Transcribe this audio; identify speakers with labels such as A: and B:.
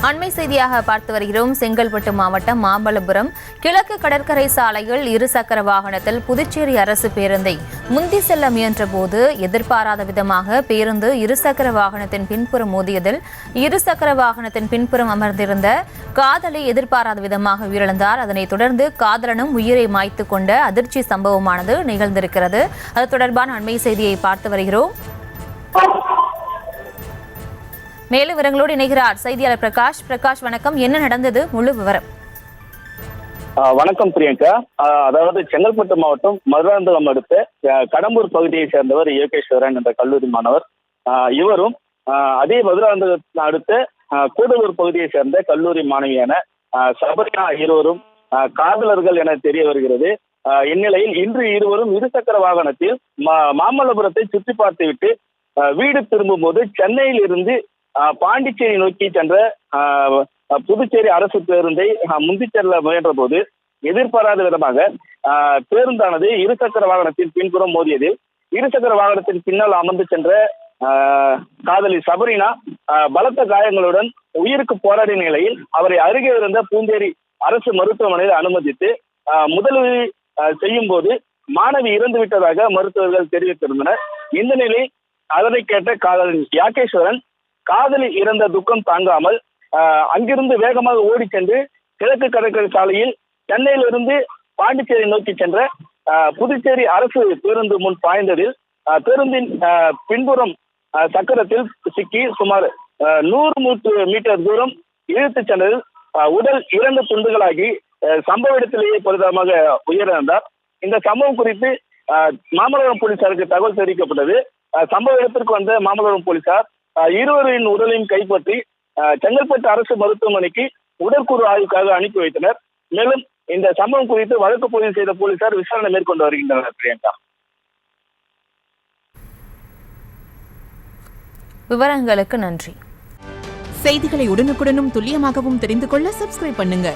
A: அண்மை செய்தியாக பார்த்து வருகிறோம். செங்கல்பட்டு மாவட்டம் மாமல்லபுரம் கிழக்கு கடற்கரை சாலையில் இருசக்கர வாகனத்தில் புதுச்சேரி அரசு பேருந்தை முந்தி செல்ல முயன்றபோது எதிர்பாராத விதமாக பேருந்து இருசக்கர வாகனத்தின் பின்புறம் மோதியதில் இருசக்கர வாகனத்தின் பின்புறம் அமர்ந்திருந்த காதலி எதிர்பாராத விதமாக உயிரிழந்தார். அதனைத் தொடர்ந்து காதலனும் உயிரை மாய்த்து கொண்ட அதிர்ச்சி சம்பவமானது நிகழ்ந்திருக்கிறது. அது தொடர்பான அண்மை செய்தியை பார்த்து வருகிறோம். மேலும் விவரங்களோடு இணைகிறார் செய்தியாளர் பிரகாஷ். பிரகாஷ், வணக்கம். என்ன நடந்தது, முழு விவரம்?
B: வணக்கம் பிரியங்கா. அதாவது செங்கல்பட்டு மாவட்டம் மதுராந்தகம் அடுத்த கடம்பூர் பகுதியை சேர்ந்தவர் யோகேஸ்வரன் என்ற கல்லூரி மாணவர். இவரும் அதே மதுராந்தகம் அடுத்த கூடலூர் பகுதியை சேர்ந்த கல்லூரி மாணவியான சபரினா இருவரும் காதலர்கள் என தெரிய வருகிறது. இந்நிலையில் இன்று இருவரும் இருசக்கர வாகனத்தில் மாமல்லபுரத்தை சுற்றி பார்த்துவிட்டு வீடு திரும்பும் போது சென்னையில் இருந்து பாண்டிச்சேரி நோக்கி சென்ற புதுச்சேரி அரசு பேருந்தை முந்தி செல்ல முயன்ற போது எதிர்பாராத விதமாக பேருந்தானது இருசக்கர வாகனத்தின் பின்புறம் மோதியதில் இருசக்கர வாகனத்தின் பின்னால் அமர்ந்து சென்ற காதலி சபரினா பலத்த காயங்களுடன் உயிருக்கு போராடிய நிலையில் அவரை அருகே இருந்த பூந்தேரி அரசு மருத்துவமனையில் அனுமதித்து முதலுதவி செய்யும் போது மாணவி இறந்து விட்டதாக மருத்துவர்கள் தெரிவித்திருந்தனர். இந்த நிலையில் அதனை கேட்ட காதலன் யாகேஸ்வரன் காதலி இறந்த துக்கம் தாங்காமல் அங்கிருந்து வேகமாக ஓடி சென்று கிழக்கு கடற்கரை சாலையில் சென்னையிலிருந்து பாண்டிச்சேரி நோக்கி சென்ற புதுச்சேரி அரசு பேருந்து முன் பாய்ந்ததில் பேருந்தின் பின்புறம் சக்கரத்தில் சிக்கி சுமார் 100 மீட்டர் தூரம் இழுத்துச் சென்றதில் உடல் 2 துண்டுகளாகி சம்பவ இடத்திலேயே பரிதாபமாக உயிரிழந்தார். இந்த சம்பவம் குறித்து மாமல்லபுரம் போலீசாருக்கு தகவல் தெரிவிக்கப்பட்டது. சம்பவ இடத்திற்கு வந்த மாமல்லபுரம் போலீசார் இருவரின் உடலையும் கைப்பற்றி செங்கல்பட்டு அரசு மருத்துவமனைக்கு உடற்கூறு ஆய்வுக்காக அனுப்பி வைத்தனர். மேலும் இந்த சம்பவம் குறித்து வழக்கு பதிவு செய்த போலீசார் விசாரணை மேற்கொண்டு வருகின்றனர். பிரியங்கா,
A: விவரங்களுக்கு நன்றி.
C: செய்திகளை உடனுக்குடனும் துல்லியமாகவும் தெரிந்து கொள்ள சப்ஸ்கிரைப் பண்ணுங்க.